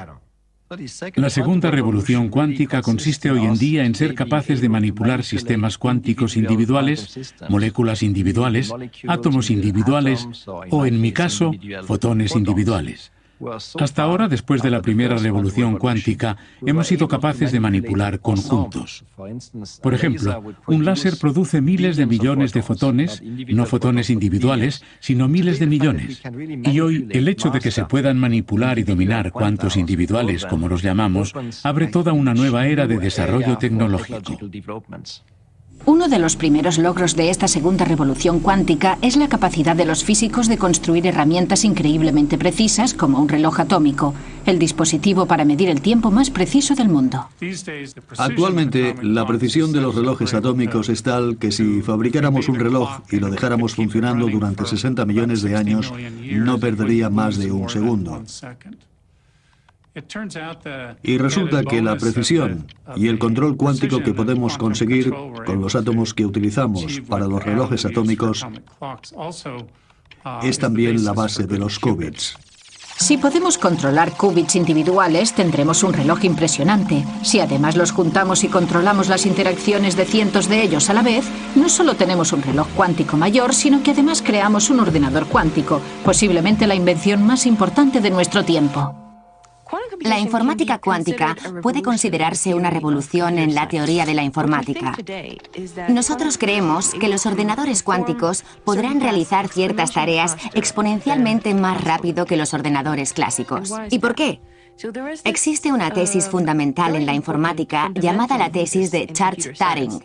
La segunda revolución cuántica consiste hoy en día en ser capaces de manipular sistemas cuánticos individuales, moléculas individuales, átomos individuales o, en mi caso, fotones individuales. Hasta ahora, después de la primera revolución cuántica, hemos sido capaces de manipular conjuntos. Por ejemplo, un láser produce miles de millones de fotones, no fotones individuales, sino miles de millones. Y hoy, el hecho de que se puedan manipular y dominar cuantos individuales, como los llamamos, abre toda una nueva era de desarrollo tecnológico. Uno de los primeros logros de esta segunda revolución cuántica es la capacidad de los físicos de construir herramientas increíblemente precisas como un reloj atómico, el dispositivo para medir el tiempo más preciso del mundo. Actualmente, la precisión de los relojes atómicos es tal que si fabricáramos un reloj y lo dejáramos funcionando durante 60 millones de años, no perdería más de un segundo. Y resulta que la precisión y el control cuántico que podemos conseguir con los átomos que utilizamos para los relojes atómicos es también la base de los qubits. Si podemos controlar qubits individuales, tendremos un reloj impresionante. Si además los juntamos y controlamos las interacciones de cientos de ellos a la vez, no solo tenemos un reloj cuántico mayor, sino que además creamos un ordenador cuántico, posiblemente la invención más importante de nuestro tiempo. La informática cuántica puede considerarse una revolución en la teoría de la informática. Nosotros creemos que los ordenadores cuánticos podrán realizar ciertas tareas exponencialmente más rápido que los ordenadores clásicos. ¿Y por qué? Existe una tesis fundamental en la informática llamada la tesis de Church-Turing,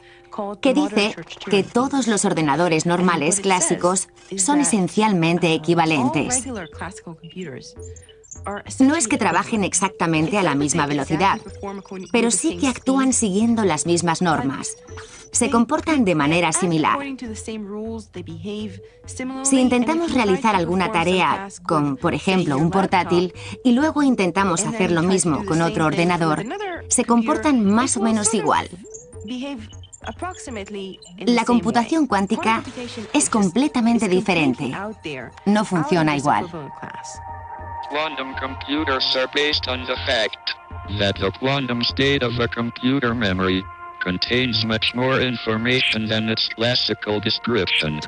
que dice que todos los ordenadores normales clásicos son esencialmente equivalentes. No es que trabajen exactamente a la misma velocidad, pero sí que actúan siguiendo las mismas normas. Se comportan de manera similar. Si intentamos realizar alguna tarea con, por ejemplo, un portátil, y luego intentamos hacer lo mismo con otro ordenador, se comportan más o menos igual. La computación cuántica es completamente diferente. No funciona igual. Quantum computers are based on the fact that the quantum state of a computer memory contains much more information than its classical description.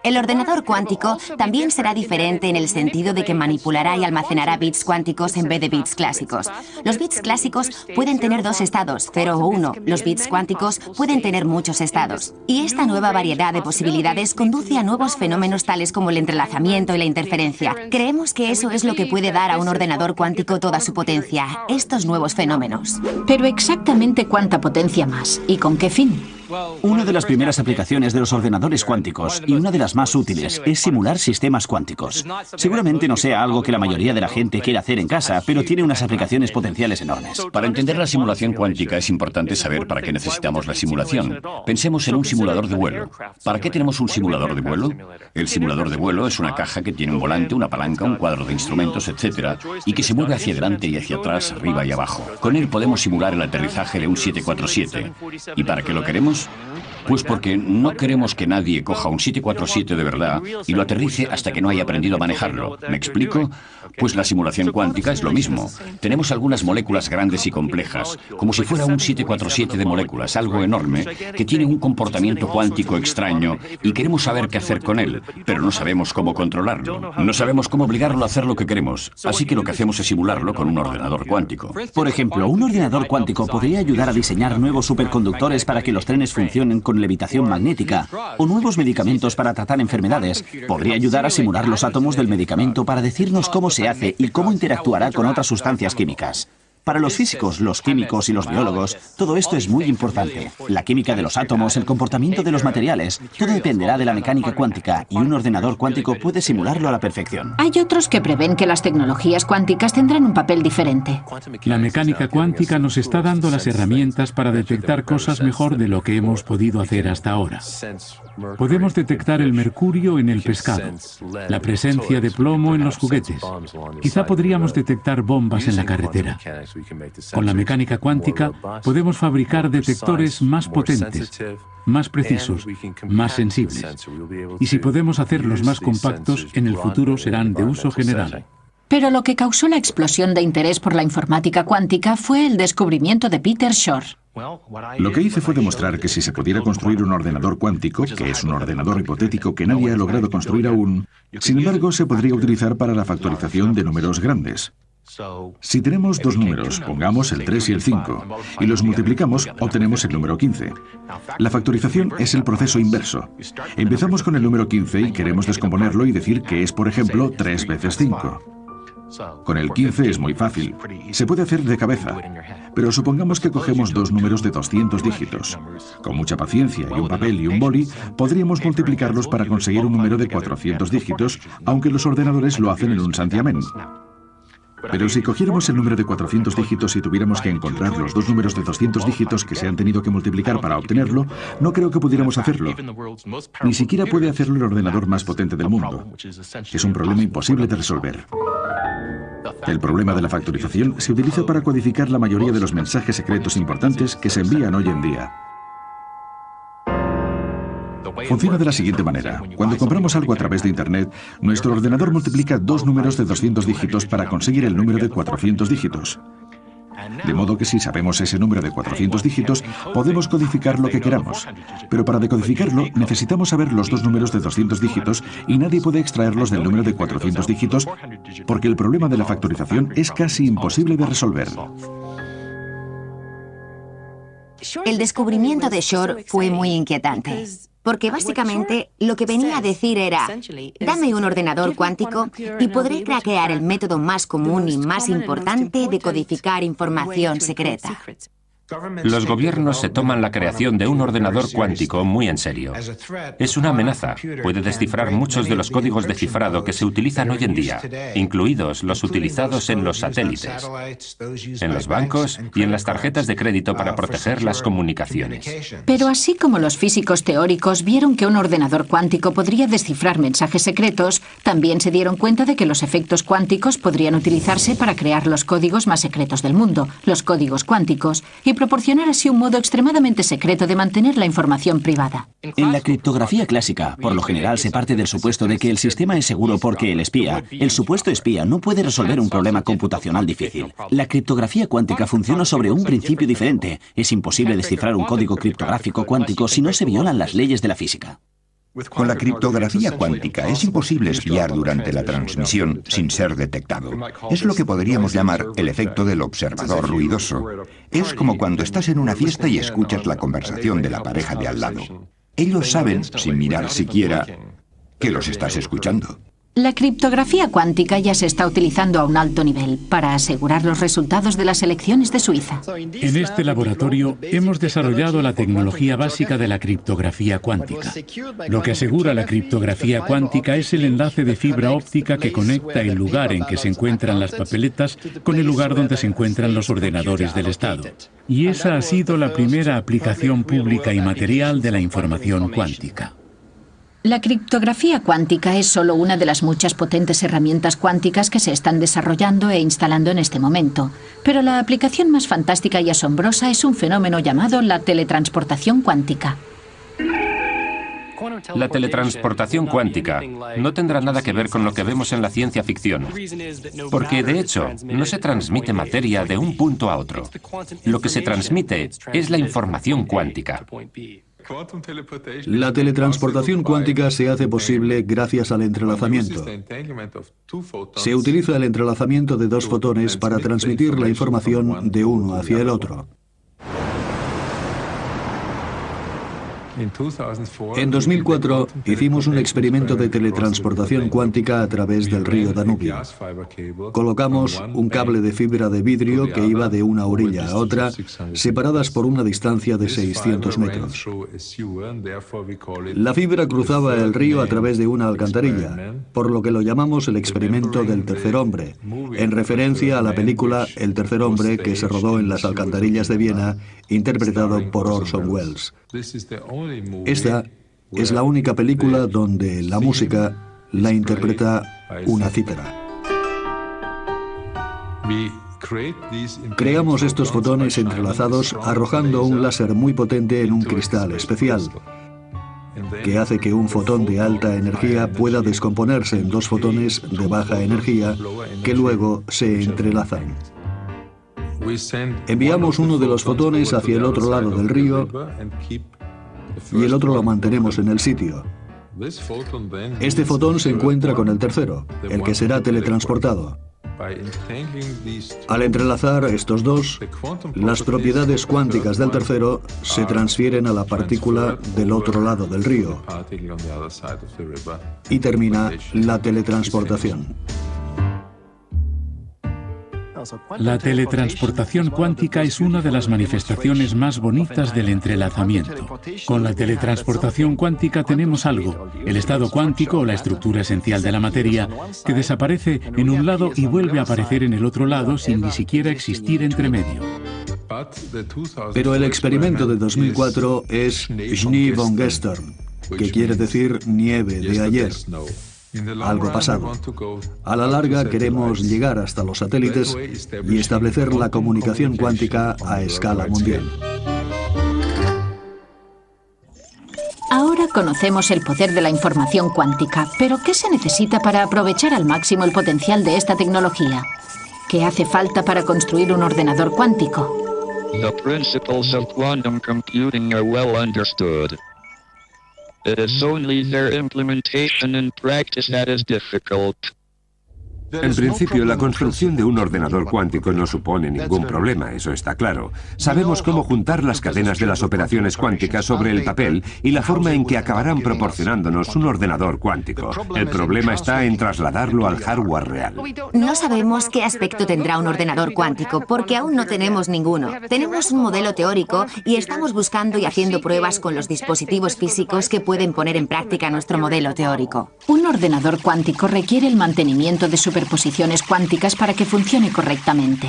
El ordenador cuántico también será diferente en el sentido de que manipulará y almacenará bits cuánticos en vez de bits clásicos. Los bits clásicos pueden tener dos estados, 0 o 1. Los bits cuánticos pueden tener muchos estados. Y esta nueva variedad de posibilidades conduce a nuevos fenómenos tales como el entrelazamiento y la interferencia. Creemos que eso es lo que puede dar a un ordenador cuántico toda su potencia, estos nuevos fenómenos. Pero exactamente cuánta potencia más y con qué fin. Una de las primeras aplicaciones de los ordenadores cuánticos, y una de las más útiles, es simular sistemas cuánticos. Seguramente no sea algo que la mayoría de la gente quiera hacer en casa, pero tiene unas aplicaciones potenciales enormes. Para entender la simulación cuántica es importante saber para qué necesitamos la simulación. Pensemos en un simulador de vuelo. ¿Para qué tenemos un simulador de vuelo? El simulador de vuelo es una caja que tiene un volante, una palanca, un cuadro de instrumentos, etc., y que se mueve hacia adelante y hacia atrás, arriba y abajo. Con él podemos simular el aterrizaje de un 747. ¿Y para qué lo queremos? Pues porque no queremos que nadie coja un 747 de verdad y lo aterrice hasta que no haya aprendido a manejarlo. ¿Me explico? Pues la simulación cuántica es lo mismo. Tenemos algunas moléculas grandes y complejas, como si fuera un 747 de moléculas, algo enorme, que tiene un comportamiento cuántico extraño y queremos saber qué hacer con él, pero no sabemos cómo controlarlo. No sabemos cómo obligarlo a hacer lo que queremos, así que lo que hacemos es simularlo con un ordenador cuántico. Por ejemplo, un ordenador cuántico podría ayudar a diseñar nuevos superconductores para que los trenes funcionen con levitación magnética, o nuevos medicamentos para tratar enfermedades. Podría ayudar a simular los átomos del medicamento para decirnos cómo se hace y cómo interactuará con otras sustancias químicas. Para los físicos, los químicos y los biólogos, todo esto es muy importante. La química de los átomos, el comportamiento de los materiales, todo dependerá de la mecánica cuántica, y un ordenador cuántico puede simularlo a la perfección. Hay otros que prevén que las tecnologías cuánticas tendrán un papel diferente. La mecánica cuántica nos está dando las herramientas para detectar cosas mejor de lo que hemos podido hacer hasta ahora. Podemos detectar el mercurio en el pescado, la presencia de plomo en los juguetes. Quizá podríamos detectar bombas en la carretera. Con la mecánica cuántica podemos fabricar detectores más potentes, más precisos, más sensibles. Y si podemos hacerlos más compactos, en el futuro serán de uso general. Pero lo que causó la explosión de interés por la informática cuántica fue el descubrimiento de Peter Shor. Lo que hice fue demostrar que si se pudiera construir un ordenador cuántico, que es un ordenador hipotético que nadie ha logrado construir aún, sin embargo se podría utilizar para la factorización de números grandes. Si tenemos dos números, pongamos el 3 y el 5, y los multiplicamos, obtenemos el número 15. La factorización es el proceso inverso. Empezamos con el número 15 y queremos descomponerlo y decir que es, por ejemplo, 3 veces 5. Con el 15 es muy fácil. Se puede hacer de cabeza. Pero supongamos que cogemos dos números de 200 dígitos. Con mucha paciencia y un papel y un boli, podríamos multiplicarlos para conseguir un número de 400 dígitos, aunque los ordenadores lo hacen en un santiamén. Pero si cogiéramos el número de 400 dígitos y tuviéramos que encontrar los dos números de 200 dígitos que se han tenido que multiplicar para obtenerlo, no creo que pudiéramos hacerlo. Ni siquiera puede hacerlo el ordenador más potente del mundo. Es un problema imposible de resolver. El problema de la factorización se utiliza para codificar la mayoría de los mensajes secretos importantes que se envían hoy en día. Funciona de la siguiente manera. Cuando compramos algo a través de Internet, nuestro ordenador multiplica dos números de 200 dígitos para conseguir el número de 400 dígitos. De modo que si sabemos ese número de 400 dígitos, podemos codificar lo que queramos. Pero para decodificarlo, necesitamos saber los dos números de 200 dígitos y nadie puede extraerlos del número de 400 dígitos porque el problema de la factorización es casi imposible de resolver. El descubrimiento de Shor fue muy inquietante, porque básicamente lo que venía a decir era, dame un ordenador cuántico y podré craquear el método más común y más importante de codificar información secreta. Los gobiernos se toman la creación de un ordenador cuántico muy en serio. Es una amenaza. Puede descifrar muchos de los códigos de cifrado que se utilizan hoy en día, incluidos los utilizados en los satélites, en los bancos y en las tarjetas de crédito para proteger las comunicaciones. Pero así como los físicos teóricos vieron que un ordenador cuántico podría descifrar mensajes secretos, también se dieron cuenta de que los efectos cuánticos podrían utilizarse para crear los códigos más secretos del mundo, los códigos cuánticos, y proporcionar así un modo extremadamente secreto de mantener la información privada. En la criptografía clásica, por lo general se parte del supuesto de que el sistema es seguro porque el supuesto espía, no puede resolver un problema computacional difícil. La criptografía cuántica funciona sobre un principio diferente. Es imposible descifrar un código criptográfico cuántico si no se violan las leyes de la física. Con la criptografía cuántica es imposible espiar durante la transmisión sin ser detectado. Es lo que podríamos llamar el efecto del observador ruidoso. Es como cuando estás en una fiesta y escuchas la conversación de la pareja de al lado. Ellos saben, sin mirar siquiera, que los estás escuchando. La criptografía cuántica ya se está utilizando a un alto nivel para asegurar los resultados de las elecciones de Suiza. En este laboratorio hemos desarrollado la tecnología básica de la criptografía cuántica. Lo que asegura la criptografía cuántica es el enlace de fibra óptica que conecta el lugar en que se encuentran las papeletas con el lugar donde se encuentran los ordenadores del Estado. Y esa ha sido la primera aplicación pública y material de la información cuántica. La criptografía cuántica es solo una de las muchas potentes herramientas cuánticas que se están desarrollando e instalando en este momento. Pero la aplicación más fantástica y asombrosa es un fenómeno llamado la teletransportación cuántica. La teletransportación cuántica no tendrá nada que ver con lo que vemos en la ciencia ficción, porque de hecho no se transmite materia de un punto a otro. Lo que se transmite es la información cuántica. La teletransportación cuántica se hace posible gracias al entrelazamiento. Se utiliza el entrelazamiento de dos fotones para transmitir la información de uno hacia el otro. En 2004 hicimos un experimento de teletransportación cuántica a través del río Danubio. Colocamos un cable de fibra de vidrio que iba de una orilla a otra, separadas por una distancia de 600 metros. La fibra cruzaba el río a través de una alcantarilla, por lo que lo llamamos el experimento del tercer hombre, en referencia a la película El tercer hombre que se rodó en las alcantarillas de Viena, interpretado por Orson Welles. Esta es la única película donde la música la interpreta una cítara. Creamos estos fotones entrelazados arrojando un láser muy potente en un cristal especial, que hace que un fotón de alta energía pueda descomponerse en dos fotones de baja energía que luego se entrelazan. Enviamos uno de los fotones hacia el otro lado del río y el otro lo mantenemos en el sitio. Este fotón se encuentra con el tercero, el que será teletransportado. Al entrelazar estos dos, las propiedades cuánticas del tercero se transfieren a la partícula del otro lado del río y termina la teletransportación. La teletransportación cuántica es una de las manifestaciones más bonitas del entrelazamiento. Con la teletransportación cuántica tenemos algo, el estado cuántico o la estructura esencial de la materia, que desaparece en un lado y vuelve a aparecer en el otro lado sin ni siquiera existir entre medio. Pero el experimento de 2004 es Schnee von gestern, que quiere decir nieve de ayer. Algo pasado. A la larga queremos llegar hasta los satélites y establecer la comunicación cuántica a escala mundial. Ahora conocemos el poder de la información cuántica, pero ¿qué se necesita para aprovechar al máximo el potencial de esta tecnología? ¿Qué hace falta para construir un ordenador cuántico? The principles of quantum computing are well understood. It is only their implementation in practice that is difficult. En principio, la construcción de un ordenador cuántico no supone ningún problema, eso está claro. Sabemos cómo juntar las cadenas de las operaciones cuánticas sobre el papel y la forma en que acabarán proporcionándonos un ordenador cuántico. El problema está en trasladarlo al hardware real. No sabemos qué aspecto tendrá un ordenador cuántico, porque aún no tenemos ninguno. Tenemos un modelo teórico y estamos buscando y haciendo pruebas con los dispositivos físicos que pueden poner en práctica nuestro modelo teórico. Un ordenador cuántico requiere el mantenimiento de superposiciones cuánticas para que funcione correctamente.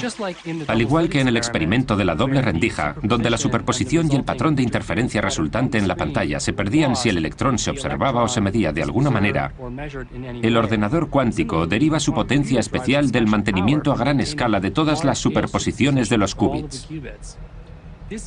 Al igual que en el experimento de la doble rendija, donde la superposición y el patrón de interferencia resultante en la pantalla se perdían si el electrón se observaba o se medía de alguna manera, el ordenador cuántico deriva su potencia especial del mantenimiento a gran escala de todas las superposiciones de los qubits.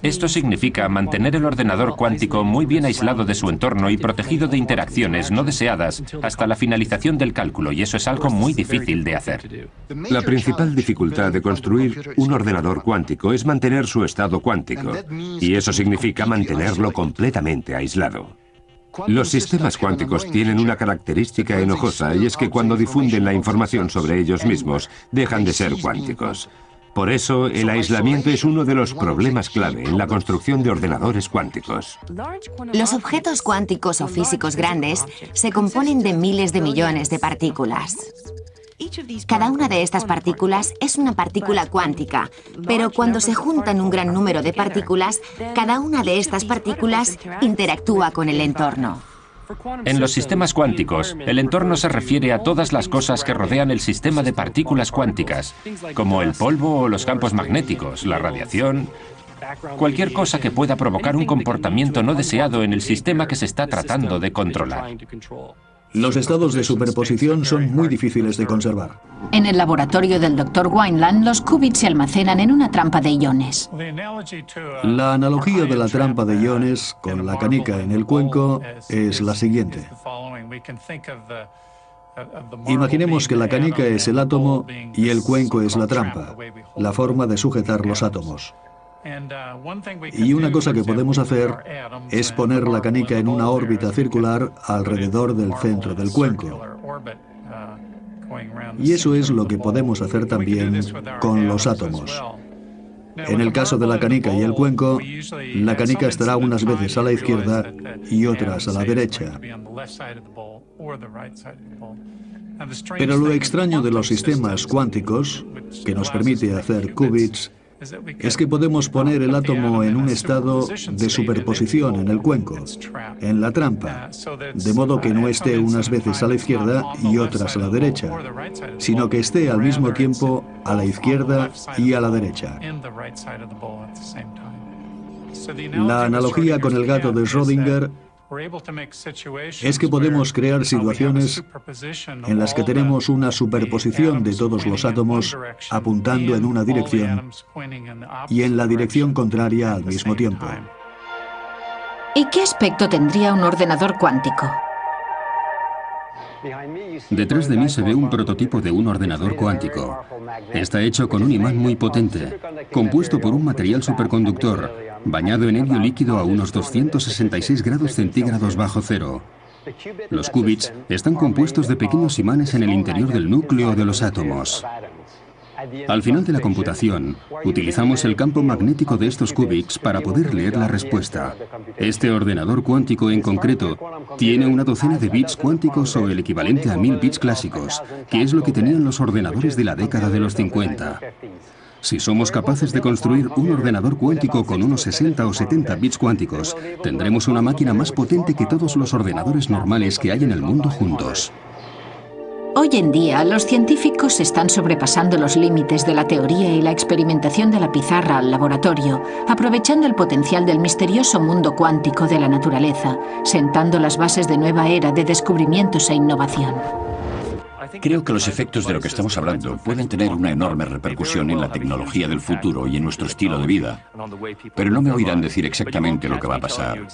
Esto significa mantener el ordenador cuántico muy bien aislado de su entorno y protegido de interacciones no deseadas hasta la finalización del cálculo, y eso es algo muy difícil de hacer. La principal dificultad de construir un ordenador cuántico es mantener su estado cuántico, y eso significa mantenerlo completamente aislado. Los sistemas cuánticos tienen una característica enojosa, y es que cuando difunden la información sobre ellos mismos, dejan de ser cuánticos. Por eso, el aislamiento es uno de los problemas clave en la construcción de ordenadores cuánticos. Los objetos cuánticos o físicos grandes se componen de miles de millones de partículas. Cada una de estas partículas es una partícula cuántica, pero cuando se juntan un gran número de partículas, cada una de estas partículas interactúa con el entorno. En los sistemas cuánticos, el entorno se refiere a todas las cosas que rodean el sistema de partículas cuánticas, como el polvo o los campos magnéticos, la radiación, cualquier cosa que pueda provocar un comportamiento no deseado en el sistema que se está tratando de controlar. Los estados de superposición son muy difíciles de conservar. En el laboratorio del Dr. Wineland, los qubits se almacenan en una trampa de iones. La analogía de la trampa de iones con la canica en el cuenco es la siguiente. Imaginemos que la canica es el átomo y el cuenco es la trampa, la forma de sujetar los átomos. Y una cosa que podemos hacer es poner la canica en una órbita circular alrededor del centro del cuenco. Y eso es lo que podemos hacer también con los átomos. En el caso de la canica y el cuenco, la canica estará unas veces a la izquierda y otras a la derecha. Pero lo extraño de los sistemas cuánticos, que nos permite hacer qubits, es que podemos poner el átomo en un estado de superposición en el cuenco, en la trampa, de modo que no esté unas veces a la izquierda y otras a la derecha, sino que esté al mismo tiempo a la izquierda y a la derecha. La analogía con el gato de Schrödinger es que podemos crear situaciones en las que tenemos una superposición de todos los átomos apuntando en una dirección y en la dirección contraria al mismo tiempo. ¿Y qué aspecto tendría un ordenador cuántico? Detrás de mí se ve un prototipo de un ordenador cuántico. Está hecho con un imán muy potente, compuesto por un material superconductor, bañado en helio líquido a unos 266 grados centígrados bajo cero. Los qubits están compuestos de pequeños imanes en el interior del núcleo de los átomos. Al final de la computación, utilizamos el campo magnético de estos qubits para poder leer la respuesta. Este ordenador cuántico en concreto tiene una docena de bits cuánticos o el equivalente a 1000 bits clásicos, que es lo que tenían los ordenadores de la década de los 50. Si somos capaces de construir un ordenador cuántico con unos 60 o 70 bits cuánticos, tendremos una máquina más potente que todos los ordenadores normales que hay en el mundo juntos. Hoy en día, los científicos están sobrepasando los límites de la teoría y la experimentación de la pizarra al laboratorio, aprovechando el potencial del misterioso mundo cuántico de la naturaleza, sentando las bases de nueva era de descubrimientos e innovación. Creo que los efectos de lo que estamos hablando pueden tener una enorme repercusión en la tecnología del futuro y en nuestro estilo de vida, pero no me oirán decir exactamente lo que va a pasar.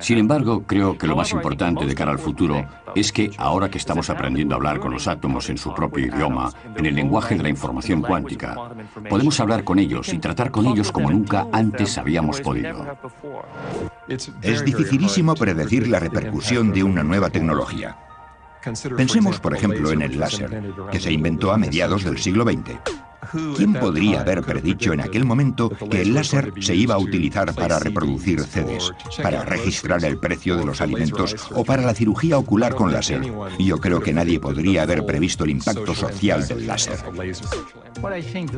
Sin embargo, creo que lo más importante de cara al futuro es que ahora que estamos aprendiendo a hablar con los átomos en su propio idioma, en el lenguaje de la información cuántica, podemos hablar con ellos y tratar con ellos como nunca antes habíamos podido. Es dificilísimo predecir la repercusión de una nueva tecnología. Pensemos, por ejemplo, en el láser, que se inventó a mediados del siglo XX. ¿Quién podría haber predicho en aquel momento que el láser se iba a utilizar para reproducir CDs, para registrar el precio de los alimentos o para la cirugía ocular con láser? Yo creo que nadie podría haber previsto el impacto social del láser.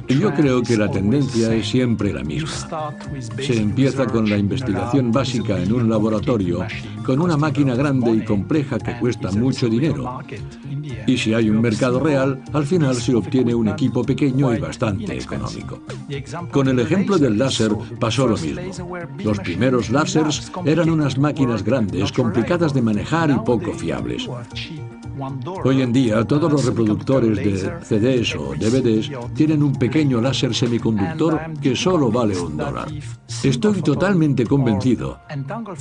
Yo creo que la tendencia es siempre la misma. Se empieza con la investigación básica en un laboratorio, con una máquina grande y compleja que cuesta mucho dinero. Y si hay un mercado real, al final se obtiene un equipo pequeño y bastante económico. Con el ejemplo del láser pasó lo mismo. Los primeros láseres eran unas máquinas grandes, complicadas de manejar y poco fiables. Hoy en día, todos los reproductores de CDs o DVDs tienen un pequeño láser semiconductor que solo vale $1. Estoy totalmente convencido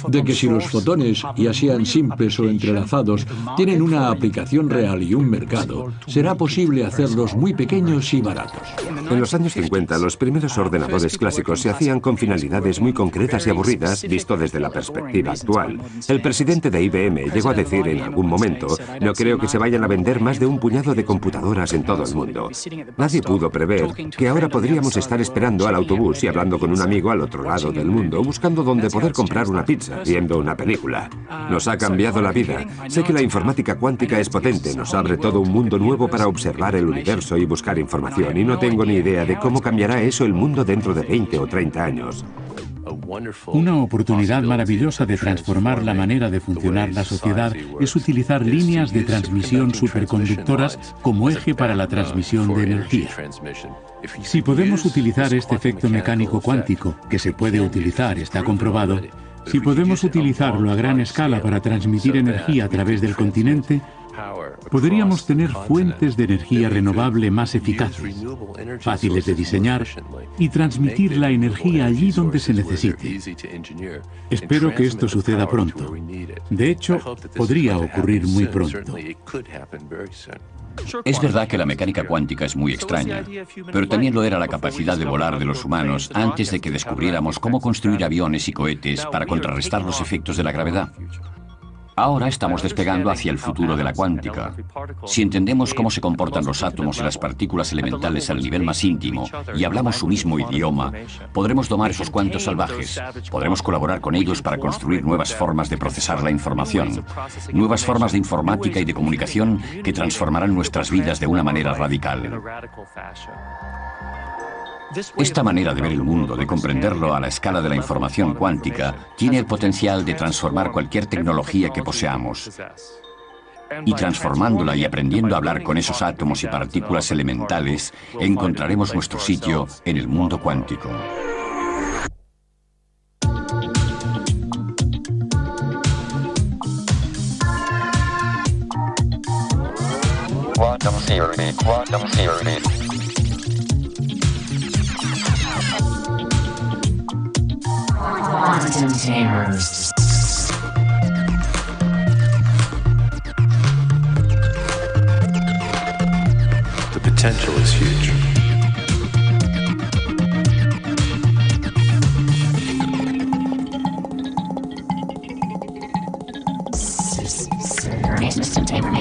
de que si los fotones, ya sean simples o entrelazados, tienen una aplicación real y un mercado, será posible hacerlos muy pequeños y baratos. En los años 50, los primeros ordenadores clásicos se hacían con finalidades muy concretas y aburridas, visto desde la perspectiva actual. El presidente de IBM llegó a decir en algún momento: no creo que se vayan a vender más de un puñado de computadoras en todo el mundo. Nadie pudo prever que ahora podríamos estar esperando al autobús y hablando con un amigo al otro lado del mundo, buscando dónde poder comprar una pizza, viendo una película. Nos ha cambiado la vida. Sé que la informática cuántica es potente, nos abre todo un mundo nuevo para observar el universo y buscar información, y no tengo ni idea de cómo cambiará eso el mundo dentro de 20 o 30 años. Una oportunidad maravillosa de transformar la manera de funcionar la sociedad es utilizar líneas de transmisión superconductoras como eje para la transmisión de energía. Si podemos utilizar este efecto mecánico cuántico, que se puede utilizar, está comprobado, si podemos utilizarlo a gran escala para transmitir energía a través del continente, podríamos tener fuentes de energía renovable más eficaces, fáciles de diseñar y transmitir la energía allí donde se necesite. Espero que esto suceda pronto. De hecho, podría ocurrir muy pronto. Es verdad que la mecánica cuántica es muy extraña, pero también lo era la capacidad de volar de los humanos antes de que descubriéramos cómo construir aviones y cohetes para contrarrestar los efectos de la gravedad. Ahora estamos despegando hacia el futuro de la cuántica. Si entendemos cómo se comportan los átomos y las partículas elementales al nivel más íntimo y hablamos su mismo idioma, podremos domar esos cuantos salvajes. Podremos colaborar con ellos para construir nuevas formas de procesar la información, nuevas formas de informática y de comunicación que transformarán nuestras vidas de una manera radical. Esta manera de ver el mundo, de comprenderlo a la escala de la información cuántica, tiene el potencial de transformar cualquier tecnología que poseamos. Y transformándola y aprendiendo a hablar con esos átomos y partículas elementales, encontraremos nuestro sitio en el mundo cuántico. Quantum theory, quantum theory. Quantum terrors. The potential is huge. System tamer,